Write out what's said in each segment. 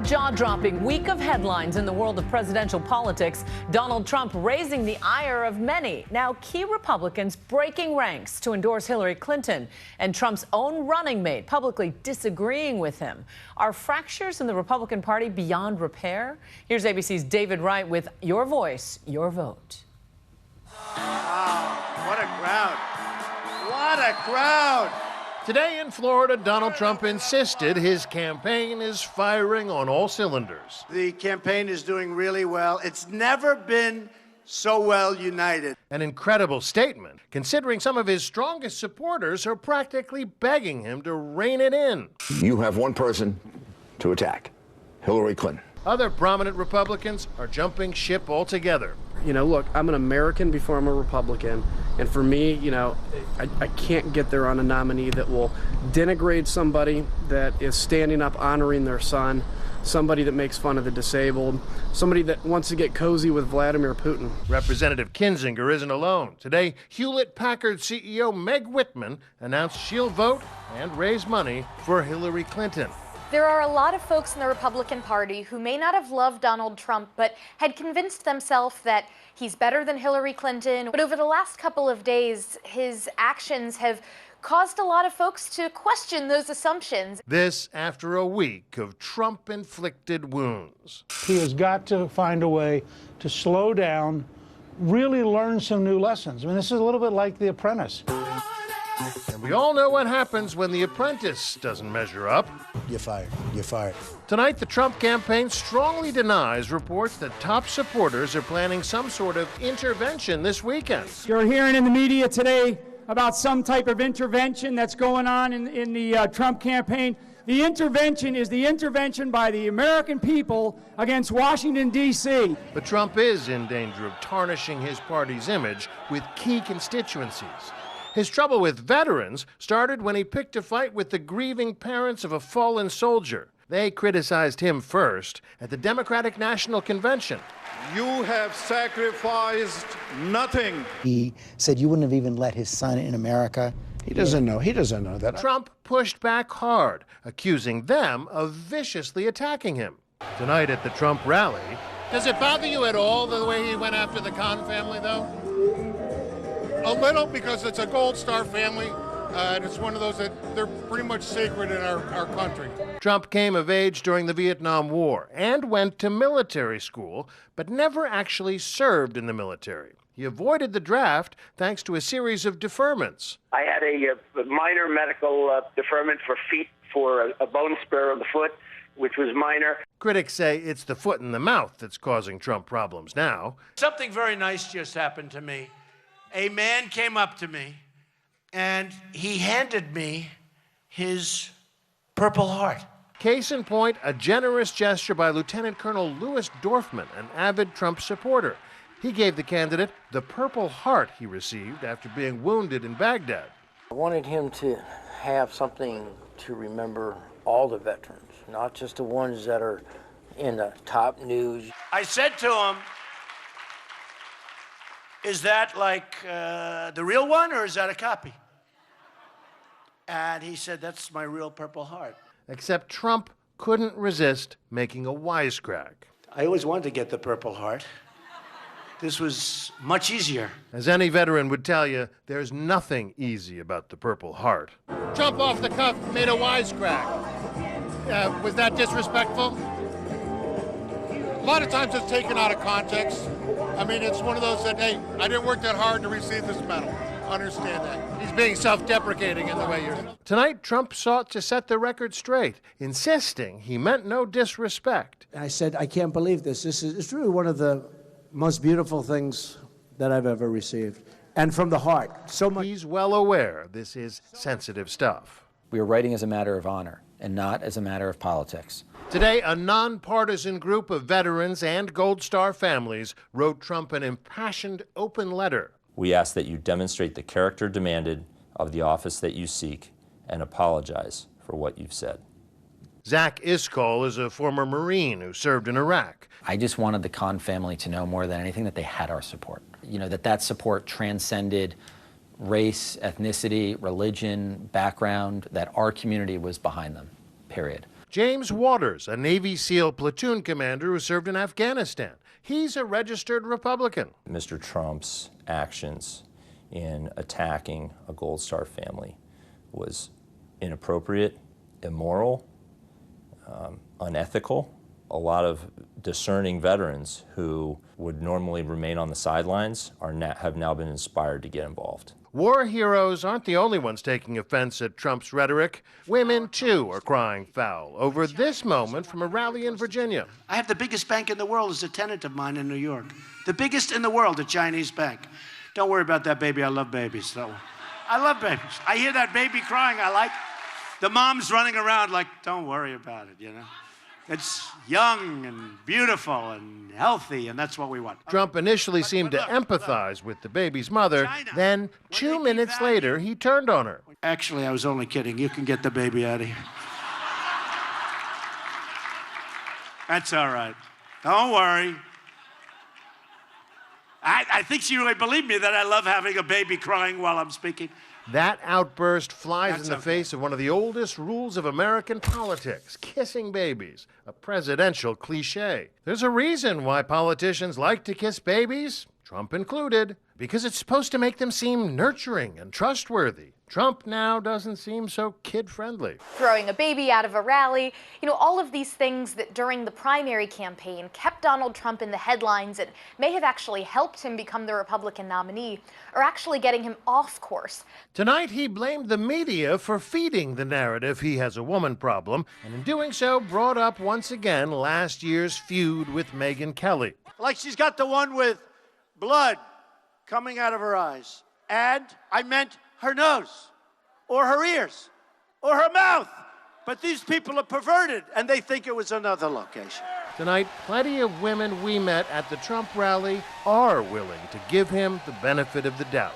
jaw-dropping week of headlines in the world of presidential politics. Donald Trump raising the ire of many. Now, key Republicans breaking ranks to endorse Hillary Clinton, and Trump's own running mate publicly disagreeing with him. Are fractures in the Republican Party beyond repair? Here's ABC's David Wright with Your Voice, Your Vote. Wow, what a crowd. What a crowd. Today in Florida, Donald Trump insisted his campaign is firing on all cylinders. The campaign is doing really well. It's never been so well united. An incredible statement, considering some of his strongest supporters are practically begging him to rein it in. You have one person to attack, Hillary Clinton. Other prominent Republicans are jumping ship altogether. You know, look, I'm an American before I'm a Republican. And for me, you know, I can't get there on a nominee that will denigrate somebody that is standing up, honoring their son, somebody that makes fun of the disabled, somebody that wants to get cozy with Vladimir Putin. Representative Kinzinger isn't alone. Today, Hewlett-Packard CEO Meg Whitman announced she'll vote and raise money for Hillary Clinton. There are a lot of folks in the Republican Party who may not have loved Donald Trump, but had convinced themselves that he's better than Hillary Clinton. But over the last couple of days, his actions have caused a lot of folks to question those assumptions. This after a week of Trump-inflicted wounds. He has got to find a way to slow down, really learn some new lessons. I mean, this is a little bit like The Apprentice. And we all know what happens when The Apprentice doesn't measure up. You're fired. You're fired. Tonight, the Trump campaign strongly denies reports that top supporters are planning some sort of intervention this weekend. You're hearing in the media today about some type of intervention that's going on in the Trump campaign. The intervention is the intervention by the American people against Washington, D.C. But Trump is in danger of tarnishing his party's image with key constituencies. His trouble with veterans started when he picked a fight with the grieving parents of a fallen soldier. They criticized him first at the Democratic National Convention. You have sacrificed nothing. He said you wouldn't have even let his son in America. He doesn't know that. Trump pushed back hard, accusing them of viciously attacking him. Tonight at the Trump rally, does it bother you at all the way he went after the Khan family, though? A little, because it's a Gold Star family, and it's one of those that they're pretty much sacred in our country. Trump came of age during the Vietnam War and went to military school, but never actually served in the military. He avoided the draft thanks to a series of deferments. I had a minor medical deferment for a bone spur of the foot, which was minor. Critics say it's the foot in the mouth that's causing Trump problems now. Something very nice just happened to me. A man came up to me, and he handed me his Purple Heart. Case in point, a generous gesture by Lieutenant Colonel Louis Dorfman, an avid Trump supporter. He gave the candidate the Purple Heart he received after being wounded in Baghdad. I wanted him to have something to remember all the veterans, not just the ones that are in the top news. I said to him, is that like the real one, or is that a copy? And he said, that's my real Purple Heart. Except Trump couldn't resist making a wisecrack. I always wanted to get the Purple Heart. This was much easier. As any veteran would tell you, there's nothing easy about the Purple Heart. Trump off the cuff made a wisecrack. Was that disrespectful? A lot of times it's taken out of context. I mean, it's one of those that, hey, I didn't work that hard to receive this medal. Understand that. He's being self-deprecating in the way you're... Tonight, Trump sought to set the record straight, insisting he meant no disrespect. I said, I can't believe this. It's really one of the most beautiful things that I've ever received. And from the heart. So much. He's well aware this is sensitive stuff. We are writing as a matter of honor and not as a matter of politics. Today, a nonpartisan group of veterans and Gold Star families wrote Trump an impassioned open letter. We ask that you demonstrate the character demanded of the office that you seek and apologize for what you've said. Zach Iskol is a former Marine who served in Iraq. I just wanted the Khan family to know more than anything that they had our support. You know, that support transcended race, ethnicity, religion, background, that our community was behind them, period. James Waters, a Navy SEAL platoon commander who served in Afghanistan. He's a registered Republican. Mr. Trump's actions in attacking a Gold Star family was inappropriate, immoral, unethical. A lot of discerning veterans who would normally remain on the sidelines have now been inspired to get involved. War heroes aren't the only ones taking offense at Trump's rhetoric. Women, too, are crying foul over this moment from a rally in Virginia. I have the biggest bank in the world as a tenant of mine in New York. The biggest in the world, a Chinese bank. Don't worry about that baby. I love babies. So I love babies. I hear that baby crying. I like the mom's running around like, don't worry about it, you know. It's young and beautiful and healthy, and that's what we want. Trump initially seemed to empathize with the baby's mother. Then, 2 minutes later, he turned on her. Actually, I was only kidding. You can get the baby out of here. That's all right. Don't worry. I think she really believed me that I love having a baby crying while I'm speaking. That outburst flies in the face of one of the oldest rules of American politics, kissing babies, a presidential cliche. There's a reason why politicians like to kiss babies, Trump included, because it's supposed to make them seem nurturing and trustworthy. Trump now doesn't seem so kid-friendly. Throwing a baby out of a rally, all of these things that during the primary campaign kept Donald Trump in the headlines and may have actually helped him become the Republican nominee are actually getting him off course. Tonight, he blamed the media for feeding the narrative he has a woman problem, and in doing so, brought up once again last year's feud with Megyn Kelly. Like she's got the one with blood coming out of her eyes. And I meant her nose, or her ears, or her mouth. But these people are perverted, and they think it was another location. Tonight, plenty of women we met at the Trump rally are willing to give him the benefit of the doubt.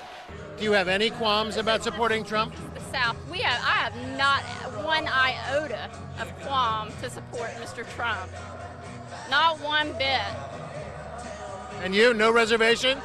Do you have any qualms about supporting Trump? The South, I have not one iota of qualm to support Mr. Trump. Not one bit. And you, no reservation?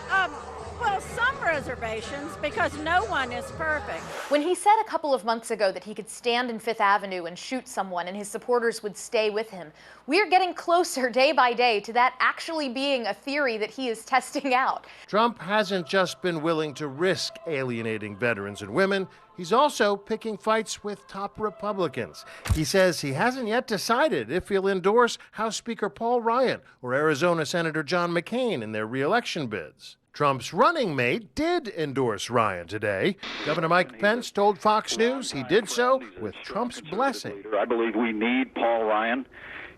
Well, some reservations, because no one is perfect. When he said a couple of months ago that he could stand in Fifth Avenue and shoot someone and his supporters would stay with him, we're getting closer day by day to that actually being a theory that he is testing out. Trump hasn't just been willing to risk alienating veterans and women, he's also picking fights with top Republicans. He says he hasn't yet decided if he'll endorse House Speaker Paul Ryan or Arizona Senator John McCain in their re-election bids. Trump's running mate did endorse Ryan today. Governor Mike Pence told Fox News he did so with Trump's blessing. I believe we need Paul Ryan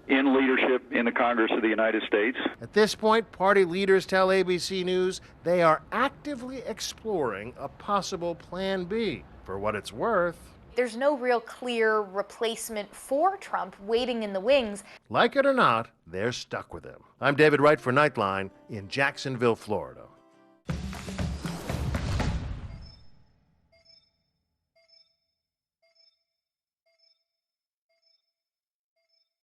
in leadership in the Congress of the United States. At this point, party leaders tell ABC News they are actively exploring a possible Plan B. For what it's worth, there's no real clear replacement for Trump waiting in the wings. Like it or not, they're stuck with him. I'm David Wright for Nightline in Jacksonville, Florida.